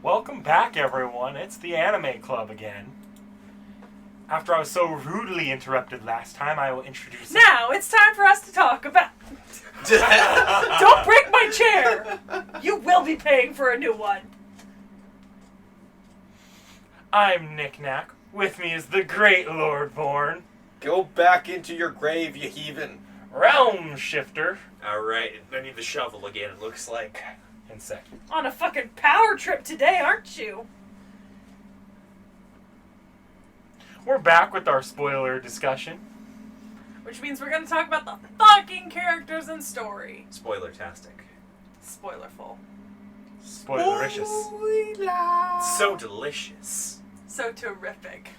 Welcome back, everyone. It's the Anime Club again. After I was so rudely interrupted last time, I will introduce... Now, it's time for us to talk about... Don't break my chair! You will be paying for a new one. I'm Nick Knack. With me is the great Lord Born. Go back into your grave, you heathen. Realm Shifter. Alright, I need the shovel again, it looks like. And second. On a fucking power trip today, aren't you? We're back with our spoiler discussion. Which means we're gonna talk about the fucking characters and story. Spoiler-tastic. Spoilerful. Spoilericious. So delicious. So terrific.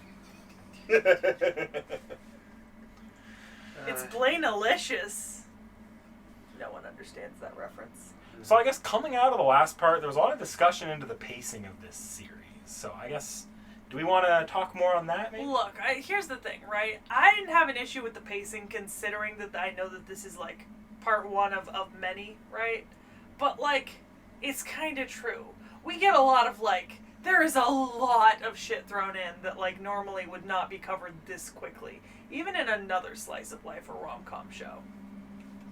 It's Blaine-alicious. No one understands that reference. So I guess coming out of the last part, there was a lot of discussion into the pacing of this series. So I guess, do we want to talk more on that, maybe? Look, here's the thing, right? I didn't have an issue with the pacing, considering that I know that this is, like, part one of many, right? But, like, it's kind of true. We get a lot of, like, there is a lot of shit thrown in that, like, normally would not be covered this quickly. Even in another slice of life or rom-com show.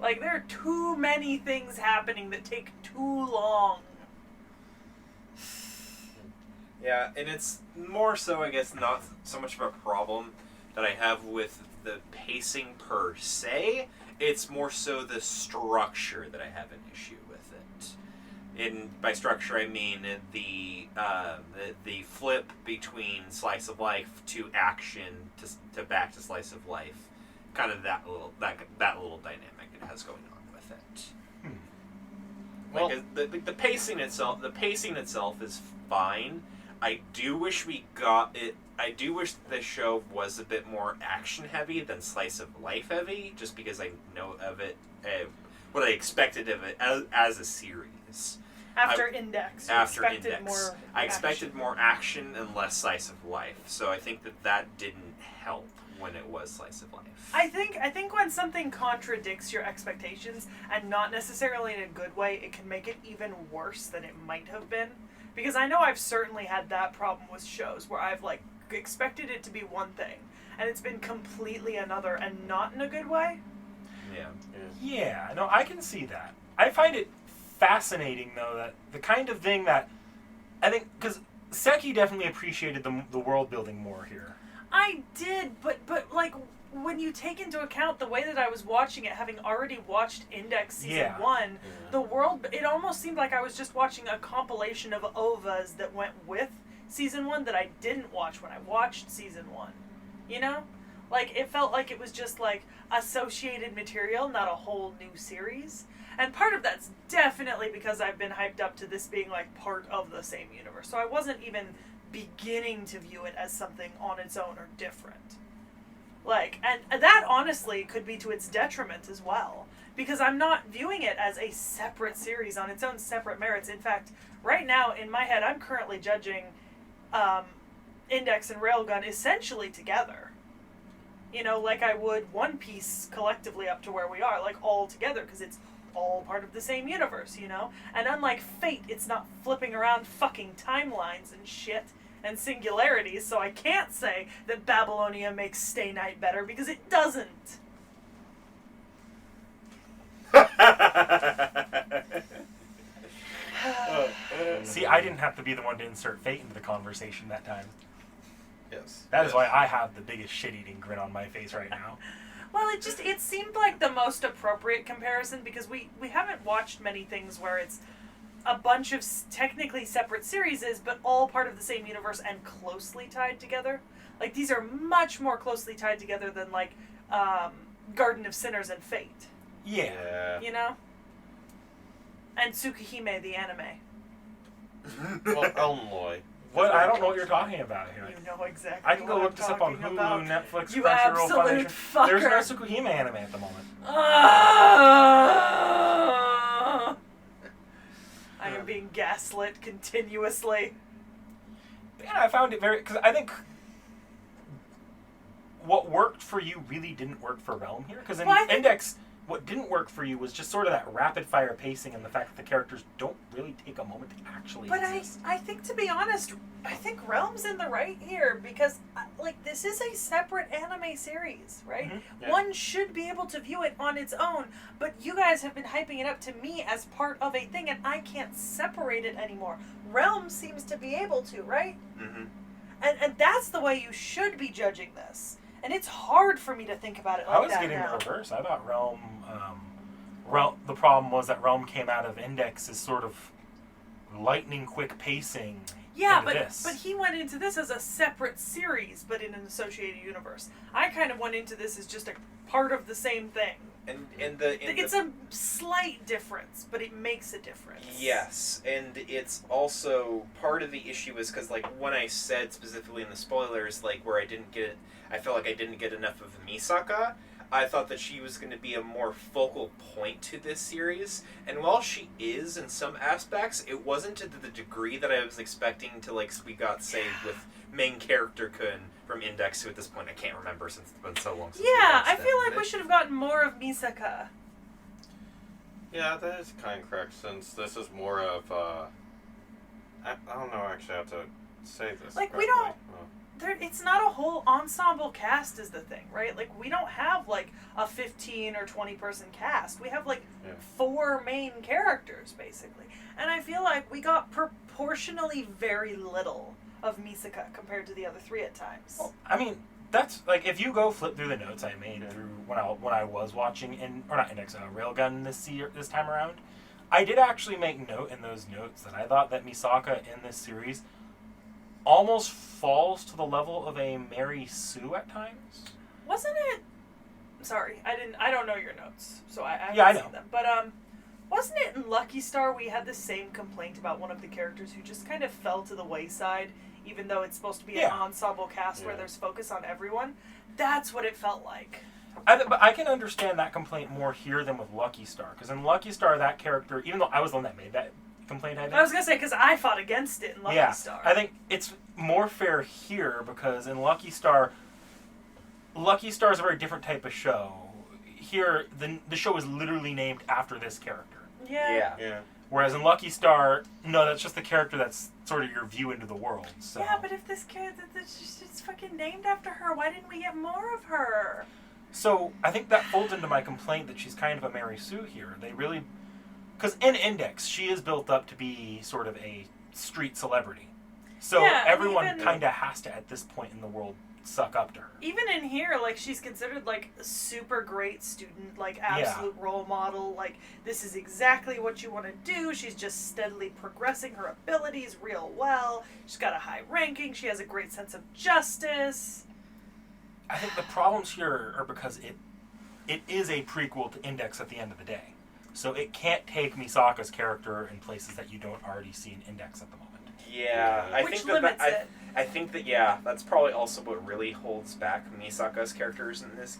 Like, there are too many things happening that take too long. Yeah, and it's more so, I guess, not so much of a problem that I have with the pacing per se. It's more so the structure that I have an issue with it. And by structure, I mean the flip between slice of life to action to back to slice of life. Kind of that little dynamic it has going on with it. Like the pacing itself is fine. I do wish we got it. I do wish the show was a bit more action heavy than slice of life heavy, just because I know of it, what I expected of it as a series. After Index. I expected more action and less slice of life. So I think that didn't help when it was slice of life. I think when something contradicts your expectations, and not necessarily in a good way, it can make it even worse than it might have been. Because I know I've certainly had that problem with shows where I've, like, expected it to be one thing, and it's been completely another, and not in a good way. Yeah, no, I can see that. I find it fascinating, though, that the kind of thing that I think, because Seki definitely appreciated the world building more here. I did, but like, when you take into account the way that I was watching it, having already watched Index Season 1, the world, it almost seemed like I was just watching a compilation of OVAs that went with Season 1 that I didn't watch when I watched Season 1. You know? Like, it felt like it was just, like, associated material, not a whole new series. And part of that's definitely because I've been hyped up to this being, like, part of the same universe. So I wasn't even beginning to view it as something on its own or different. Like, and that honestly could be to its detriment as well. Because I'm not viewing it as a separate series on its own separate merits. In fact, right now, in my head, I'm currently judging Index and Railgun essentially together. You know, like I would One Piece collectively up to where we are, like all together, because it's all part of the same universe, you know? And unlike Fate, it's not flipping around fucking timelines and shit and singularities, so I can't say that Babylonia makes Stay Night better, because it doesn't. See, I didn't have to be the one to insert Fate into the conversation that time. Yes. That is why I have the biggest shit-eating grin on my face right now. Well, it seemed like the most appropriate comparison, because we haven't watched many things where it's a bunch of technically separate series, but all part of the same universe and closely tied together. Like, these are much more closely tied together than, like, Garden of Sinners and Fate. Yeah. You know? And Tsukihime, the anime. Well, Elmloy. What? I don't know what you're talking about here. You know exactly. I can go what look I'm this up on talking Hulu, about. Netflix, You Crunchyroll, absolute Funimation. There's no fucker. Tsukihime anime at the moment. I am being gaslit continuously. Yeah, I found it very... Because I think what worked for you really didn't work for Realm here. Because in Index, what didn't work for you was just sort of that rapid fire pacing and the fact that the characters don't really take a moment to actually But exist. I think, to be honest, I think Realm's in the right here because, like, this is a separate anime series, right? Mhm. Yeah. One should be able to view it on its own, but you guys have been hyping it up to me as part of a thing, and I can't separate it anymore. Realm seems to be able to, right? Mm-hmm. And that's the way you should be judging this. And it's hard for me to think about it like I was that getting now. the reverse. I thought Realm, the problem was that Realm came out of Index as sort of lightning quick pacing. Yeah, into but this. but he went into this as a separate series, but in an associated universe. I kind of went into this as just a part of the same thing. It's a slight difference, but it makes a difference. Yes, and it's also part of the issue is because, like, when I said specifically in the spoilers, like, where I felt like I didn't get enough of Misaka, I thought that she was going to be a more focal point to this series, and while she is in some aspects, it wasn't to the degree that I was expecting to, like, we got saved with main character Kun from Index, who at this point I can't remember since it's been so long since we Yeah, watched I feel them. like we should have gotten more of Misaka. Yeah, that is kind of correct, since this is more of, I don't know actually how to say this. Like, we correctly. It's not a whole ensemble cast is the thing, right? Like, we don't have, like, a 15 or 20 person cast. We have, like, Yeah. 4 main characters, basically. And I feel like we got proportionally very little of Misaka compared to the other 3 at times. Well, I mean, that's like if you go flip through the notes I made through when I was watching Railgun this time around, I did actually make note in those notes that I thought that Misaka in this series almost falls to the level of a Mary Sue at times. Wasn't it? Sorry, I don't know your notes, so I haven't Yeah, I seen know. them. But wasn't it in Lucky Star we had the same complaint about one of the characters who just kind of fell to the wayside, even though it's supposed to be an Yeah. ensemble cast where Yeah. there's focus on everyone? That's what it felt like. But I can understand that complaint more here than with Lucky Star, because in Lucky Star that character, even though I was the one that made that complaint, I was gonna say because I fought against it in Lucky Star. I think it's more fair here because in Lucky Star is a very different type of show. Here, the show is literally named after this character. Yeah. Yeah. Whereas in Lucky Star, no, that's just the character that's sort of your view into the world. So. Yeah, but if this character, it's fucking named after her, why didn't we get more of her? So I think that folds into my complaint that she's kind of a Mary Sue here. They really, because in Index she is built up to be sort of a street celebrity. So Yeah, everyone even- kind of has to at this point in the world suck up to her. Even in here, like, she's considered, like, a super great student, like, absolute role model. Like, this is exactly what you want to do. She's just steadily progressing her abilities real well. She's got a high ranking. She has a great sense of justice. I think the problems here are because it is a prequel to Index at the end of the day. So it can't take Misaka's character in places that you don't already see in Index at the moment. Yeah, I Which think limits it. I think that yeah, that's probably also what really holds back Misaka's characters in this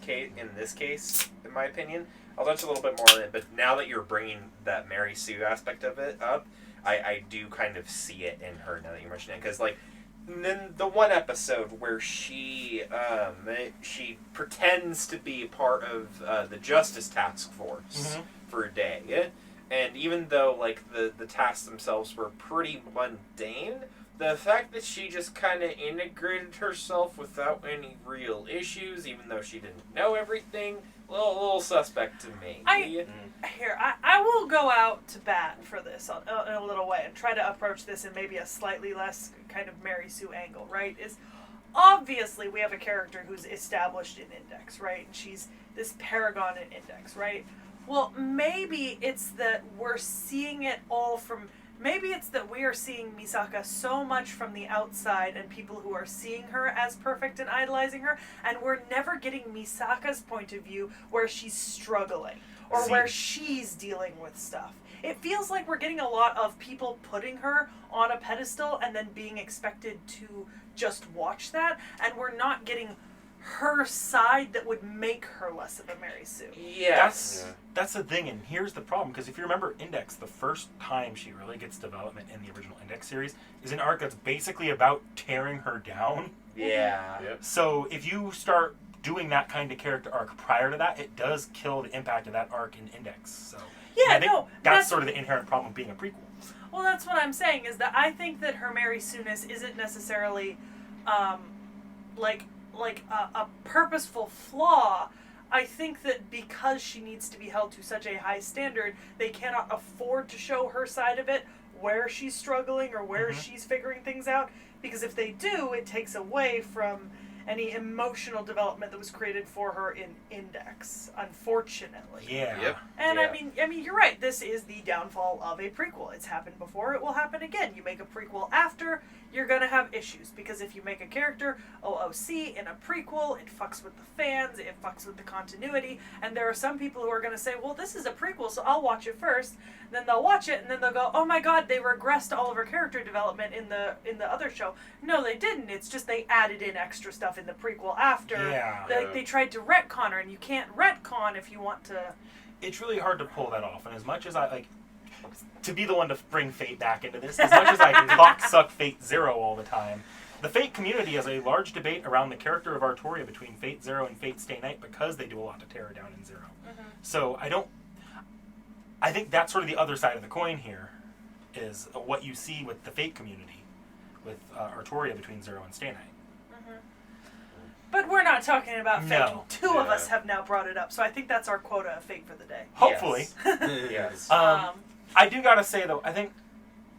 case, in my opinion. I'll touch a little bit more on it, but now that you're bringing that Mary Sue aspect of it up, I do kind of see it in her now that you mention it, because like then the one episode where she pretends to be part of the Justice Task Force for a day. And even though, like, the tasks themselves were pretty mundane, the fact that she just kind of integrated herself without any real issues, even though she didn't know everything, a little suspect to me. I will go out to bat for this in a little way and try to approach this in maybe a slightly less kind of Mary Sue angle, right? Is obviously we have a character who's established in Index, right? And she's this paragon in Index, right? Well, maybe it's that we're seeing it all from... Maybe it's that we are seeing Misaka so much from the outside and people who are seeing her as perfect and idolizing her, and we're never getting Misaka's point of view where she's struggling or where she's dealing with stuff. It feels like we're getting a lot of people putting her on a pedestal and then being expected to just watch that, and we're not getting her side that would make her less of a Mary Sue. That's the thing, and here's the problem, because if you remember Index, the first time she really gets development in the original Index series is an arc that's basically about tearing her down. Yeah. Yep. So if you start doing that kind of character arc prior to that, it does kill the impact of that arc in Index. So Yeah, I think no, that's sort of the inherent problem of being a prequel. Well, that's what I'm saying, is that I think that her Mary Soonis isn't necessarily like a purposeful flaw. I think that because she needs to be held to such a high standard, they cannot afford to show her side of it, where she's struggling or where she's figuring things out, because if they do, it takes away from any emotional development that was created for her in Index, unfortunately. Yeah. Yep. And Yeah. I mean, you're right. This is the downfall of a prequel. It's happened before. It will happen again. You make a prequel after, you're gonna have issues, because if you make a character OOC in a prequel, it fucks with the fans. It fucks with the continuity. And there are some people who are gonna say, "Well, this is a prequel, so I'll watch it first." Then they'll watch it, and then they'll go, "Oh my God, they regressed all of her character development in the other show." No, they didn't. It's just they added in extra stuff in the prequel after. Yeah. They tried to retcon her, and you can't retcon if you want to. It's really hard to pull that off, and as much as I like to be the one to bring Fate back into this, as much as I suck Fate Zero all the time, the Fate community has a large debate around the character of Artoria between Fate Zero and Fate Stay Night, because they do a lot to tear her down in Zero. So I think that's sort of the other side of the coin here, is what you see with the Fate community, with Artoria between Zero and Stay Night. But we're not talking about Fate. No. Two of us have now brought it up, so I think that's our quota of Fate for the day. Hopefully. Yes. I do gotta say, though, I think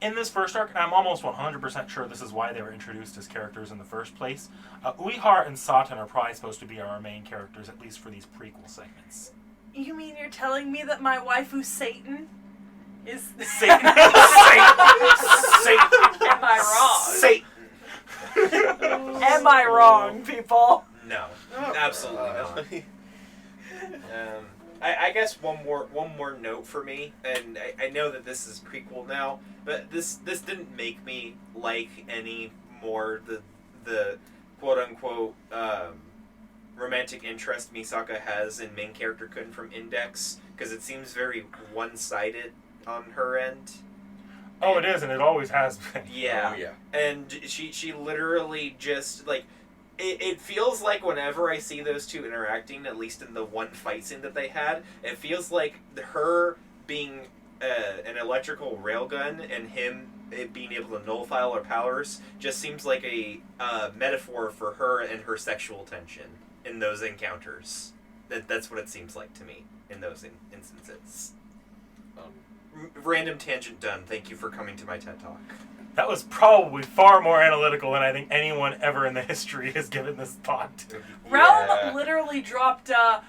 in this first arc, and I'm almost 100% sure this is why they were introduced as characters in the first place, Uehar and Satan are probably supposed to be our main characters, at least for these prequel segments. You mean you're telling me that my waifu Satan is... Satan! Satan! Am I wrong? Satan! Am I wrong, people? No, absolutely not. I guess one more note for me, and I know that this is prequel now, but this didn't make me like any more the quote unquote romantic interest Misaka has in main character Kun from Index, because it seems very one-sided on her end. Oh, it is, and it always has been. Yeah. Oh, yeah. And she literally just, like, it feels like whenever I see those two interacting, at least in the one fight scene that they had, it feels like her being an electrical railgun and him being able to nullify all her powers just seems like a metaphor for her and her sexual tension in those encounters. That's what it seems like to me in those instances. Random tangent done. Thank you for coming to my TED Talk. That was probably far more analytical than I think anyone ever in the history has given this thought to. Realm literally dropped a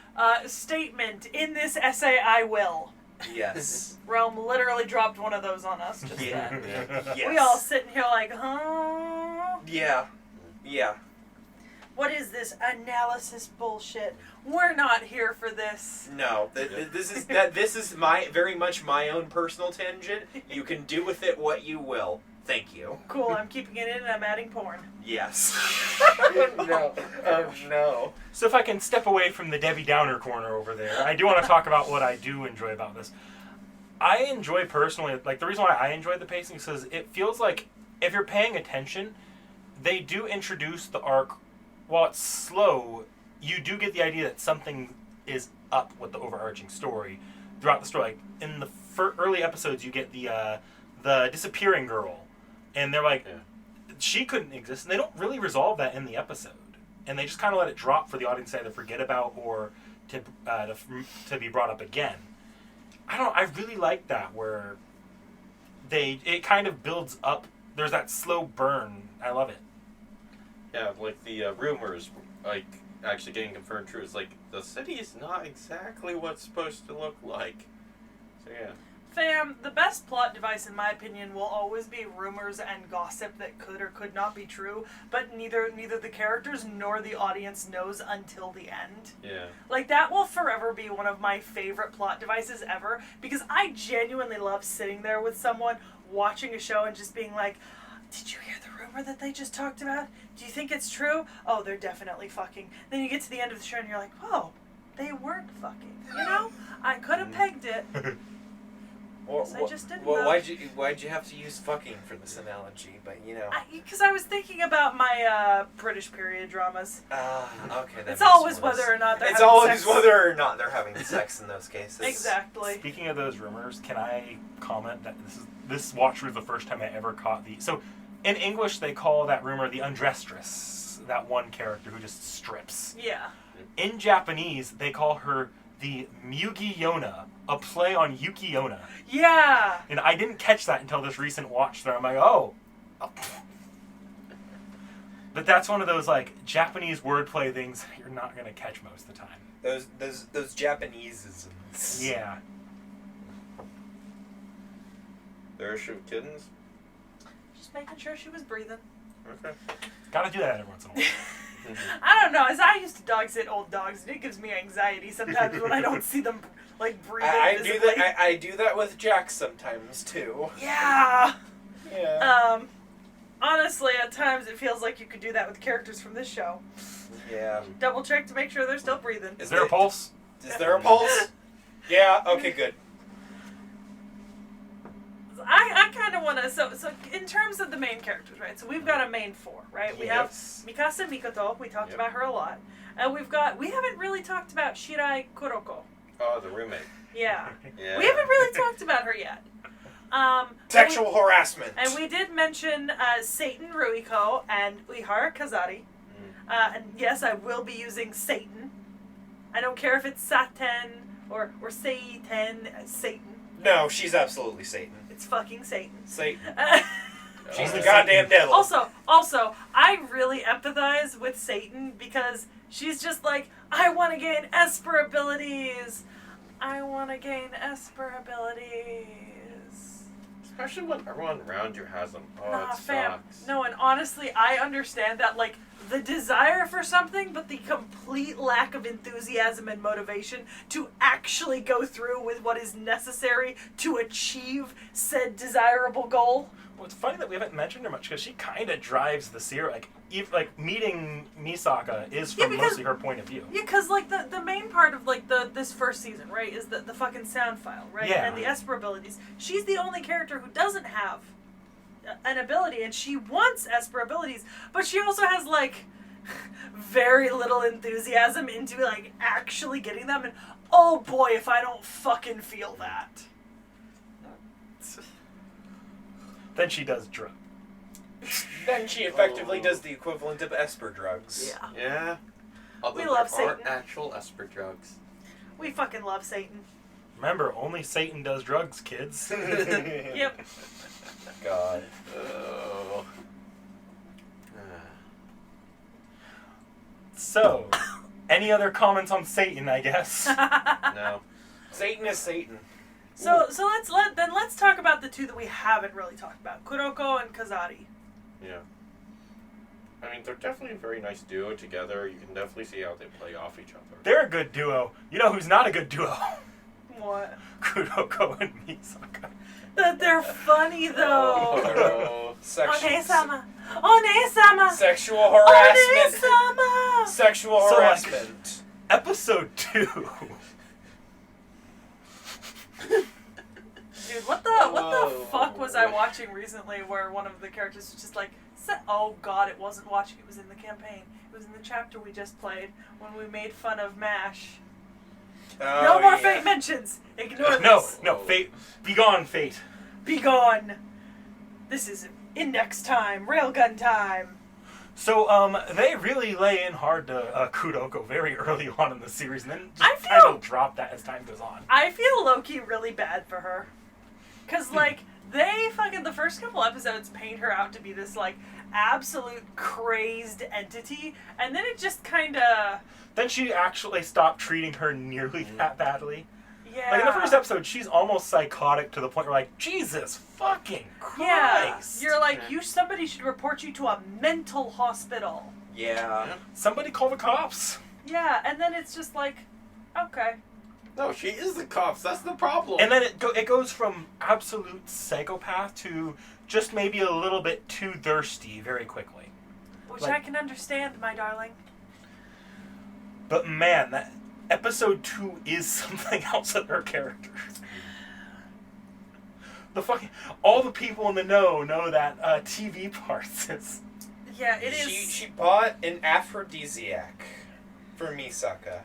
statement in this essay, I will. Yes. Realm literally dropped one of those on us just then. Yes. We all sitting here like, huh? Yeah. Yeah. What is this analysis bullshit? We're not here for this. No, this is my very much my own personal tangent. You can do with it what you will. Thank you. Cool, I'm keeping it in and I'm adding porn. Yes. No. Oh, no. So if I can step away from the Debbie Downer corner over there, I do want to talk about what I do enjoy about this. I enjoy personally, like the reason why I enjoy the pacing is because it feels like if you're paying attention, they do introduce the arc. While it's slow, you do get the idea that something is up with the overarching story throughout the story. Like in the early episodes, you get the disappearing girl, and they're like, she couldn't exist, and they don't really resolve that in the episode, and they just kind of let it drop for the audience to either forget about or to be brought up again. I really like that where it kind of builds up. There's that slow burn. I love it. Yeah, like the rumors, like, actually getting confirmed true. It's like, the city is not exactly what it's supposed to look like. So, yeah. Fam, the best plot device, in my opinion, will always be rumors and gossip that could or could not be true, but neither the characters nor the audience knows until the end. Yeah. Like, that will forever be one of my favorite plot devices ever, because I genuinely love sitting there with someone, watching a show, and just being like, did you hear the rumor that they just talked about? Do you think it's true? Oh, they're definitely fucking. Then you get to the end of the show and you're like, whoa, they weren't fucking. You know? I could have pegged it. Or, I just didn't well, know. why'd you have to use fucking for this analogy? But you know. Because I was thinking about my British period dramas. Okay. That It's makes always more whether or not they're It's having always sex. whether or not they're having sex in those cases. Exactly. Speaking of those rumors, can I comment that this watch was the first time I ever caught so in English they call that rumor the undresstress, that one character who just strips. Yeah. In Japanese, they call her the Mugi-yona, a play on Yuki-yona. Yeah. And I didn't catch that until this recent watch, so I'm like, oh. But that's one of those, like, Japanese wordplay things you're not going to catch most of the time. Those Japaneseisms. Yeah. Nourish of kittens? Just making sure she was breathing. Okay. Gotta do that every once in a while. I don't know. As I used to dog sit old dogs, and it gives me anxiety sometimes when I don't see them like breathing. Visibly. I do that with Jack sometimes too. Yeah. Yeah. Honestly, at times it feels like you could do that with characters from this show. Yeah. Double check to make sure they're still breathing. Is there a pulse? Is there a pulse? Yeah. Okay. Good. I kind of want to. So in terms of the main characters, right? So we've got a main four, right? We have Mikasa Mikoto. We talked about her a lot, and we haven't really talked about Shirai Kuroko. Oh, the roommate. Yeah. Yeah. We haven't really talked about her yet. Sexual harassment. And we did mention Satan Ruiko and Uehara Kazari. And yes, I will be using Satan. I don't care if it's Satan or Satan. Satan. No, she's absolutely Satan. It's fucking Satan. Satan. Oh, She's the goddamn devil. Also, I really empathize with Satan because she's just like, I want to gain Esper abilities. I want to gain Esper abilities. Especially when everyone around you has them. Oh, Nah, it fam. sucks. No, and honestly, I understand that, like, the desire for something, but the complete lack of enthusiasm and motivation to actually go through with what is necessary to achieve said desirable goal. Well, it's funny that we haven't mentioned her much because she kind of drives the series. Like meeting Misaka is from mostly her point of view. Yeah, because, like, the main part of, like, this first season, right, is the fucking sound file, right? Yeah. And the Esper abilities. She's the only character who doesn't have an ability, and she wants Esper abilities, but she also has, like, very little enthusiasm into, like, actually getting them, and oh boy, if I don't fucking feel that. Then she does drugs. Then she effectively does the equivalent of Esper drugs. Yeah. Yeah. Although We love there Satan. aren't actual Esper drugs. We fucking love Satan. Remember, only Satan does drugs, kids. Yep. God. Oh. So, any other comments on Satan, I guess? No. Satan is Satan. So let's talk about the two that we haven't really talked about, Kuroko and Kazari. Yeah. I mean, they're definitely a very nice duo together. You can definitely see how they play off each other. They're a good duo. You know who's not a good duo? What? Kuroko and Misaka. That they're funny though. Oh. One-sama. One-sama. Sexual harassment. One-sama. Sexual So, like, harassment. Episode 2. Dude, what the fuck was I watching recently where one of the characters was just like, oh god, it wasn't watching, it was in the campaign. It was in the chapter we just played when we made fun of MASH. No more Fate mentions. Ignore this. No, Fate. Be gone, Fate. Be gone. This is index time, railgun time. So, they really lay in hard to Kuroko very early on in the series, and then I just feel- kind of drop that as time goes on. I feel low-key really bad for her. Because, like, they fucking, the first couple episodes paint her out to be this, like, absolute crazed entity, and then it just kind of... Then she actually stopped treating her nearly that badly. Yeah. Like, in the first episode, she's almost psychotic to the point where, like, Jesus fucking Christ. You're like, somebody should report you to a mental hospital. Yeah. Somebody call the cops. Yeah, and then it's just like, okay. No, she is the cops. That's the problem. And then it goes from absolute psychopath to just maybe a little bit too thirsty very quickly. Which Like- I can understand, my darling. But man, that episode 2 is something else of her character. all the people in the know that TV parts is. Yeah, it is. She bought an aphrodisiac for Misaka.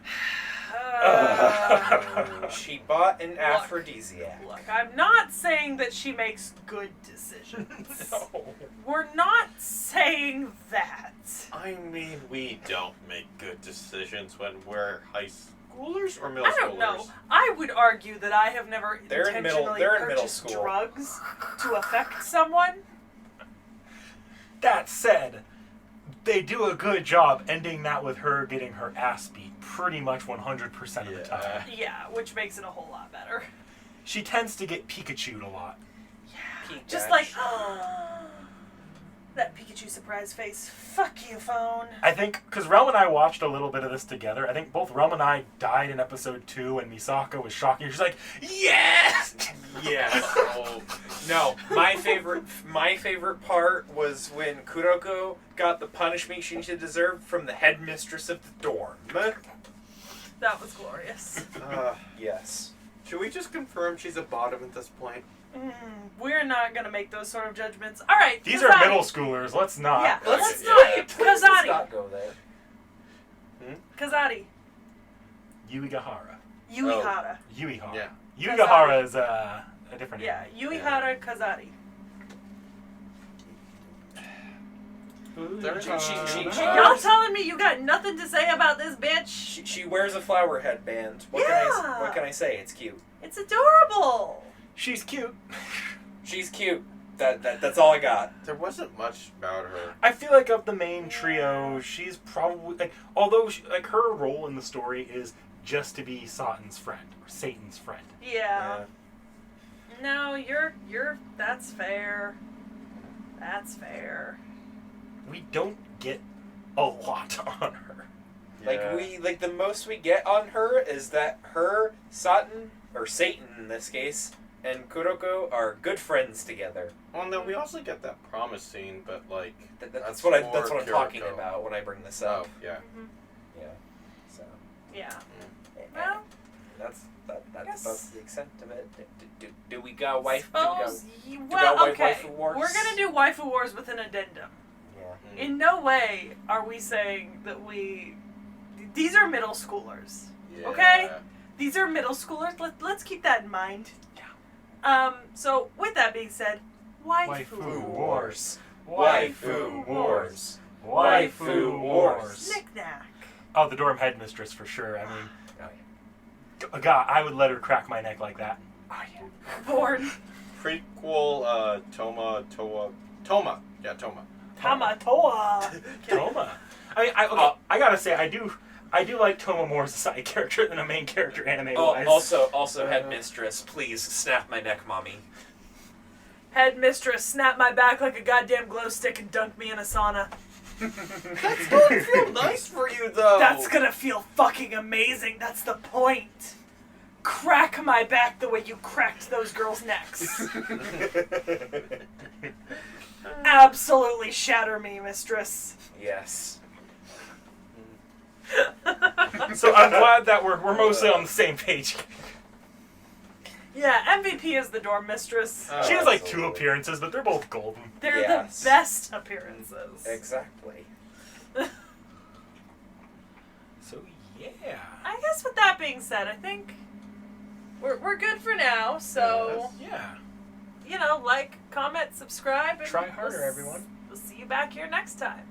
She bought an aphrodisiac. Look, I'm not saying that she makes good decisions. No. We're not saying that. I mean, we don't make good decisions when we're high schoolers or middle I schoolers. don't know. I would argue that I have never They're in intentionally middle purchased school. drugs to affect someone. That said, they do a good job ending that with her getting her ass beat pretty much 100% of the time. Yeah, which makes it a whole lot better. She tends to get Pikacha'd a lot. Yeah, just like, that Pikachu surprise face. Fuck you, phone. I think, because Realm and I watched a little bit of this together, I think both Realm and I died in episode 2 and Misaka was shocking. She's like, yes! Yes. Oh, No, my favorite part was when Kuroko got the punishment she deserved from the headmistress of the dorm. That was glorious. Yes. should we just confirm she's a bottom at this point? We're not gonna make those sort of judgments. All right, These Kazari. are middle schoolers, let's not. Yeah, let's Yeah. not. Let's Kazari. not go there. Kazari. Yuigahara. Yuihara. Yuihara. Yeah. Yuigahara is a different Yeah, name. Yuihara Kazari. Y'all telling me you got nothing to say about this bitch? She wears a flower headband. What can I say? It's cute. It's adorable. She's cute. She's cute. That's all I got. There wasn't much about her. I feel like of the main trio, she's probably like, although her role in the story is just to be Satan's friend or Satan's friend. Yeah. No, you're. That's fair. That's fair. We don't get a lot on her. Like the most we get on her is that her, Satan, or Satan in this case, and Kuroko are good friends together. Well, no, we also get that promise scene, but like That's what I'm more talking Kuroko. about when I bring this Oh, up. yeah. Yeah. So. Yeah. Well, that's Guess- the extent of it. Do we got wife? Suppose got okay. waifu wars? We're gonna do waifu wars with an addendum. Yeah. In no way are we saying that these are middle schoolers. Yeah. Okay? These are middle schoolers. Let's keep that in mind. Yeah. So with that being said, waifu wars. Waifu wars. Waifu wars. Knick-knack. Oh, the dorm headmistress for sure. I mean, God, I would let her crack my neck like that. Oh, yeah. Born. Prequel, Toma. Yeah, Toma. Tamatoa. Toma. I gotta say, I do like Toma more as a side character than a main character anime-wise. Also, headmistress, please snap my neck, mommy. Headmistress, snap my back like a goddamn glow stick and dunk me in a sauna. That's gonna feel nice for you, though. That's gonna feel fucking amazing. That's the point. Crack my back the way you cracked those girls' necks. Absolutely shatter me, mistress. Yes. So I'm glad that we're mostly on the same page. Yeah, MVP is the dorm mistress. She has like 2 absolutely. appearances, but they're both golden. They're Yes. the best appearances. Exactly. So yeah. I guess with that being said, I think we're good for now. So, Yeah. you know, like, comment, subscribe, and Try harder, everyone. We'll see you back here next time.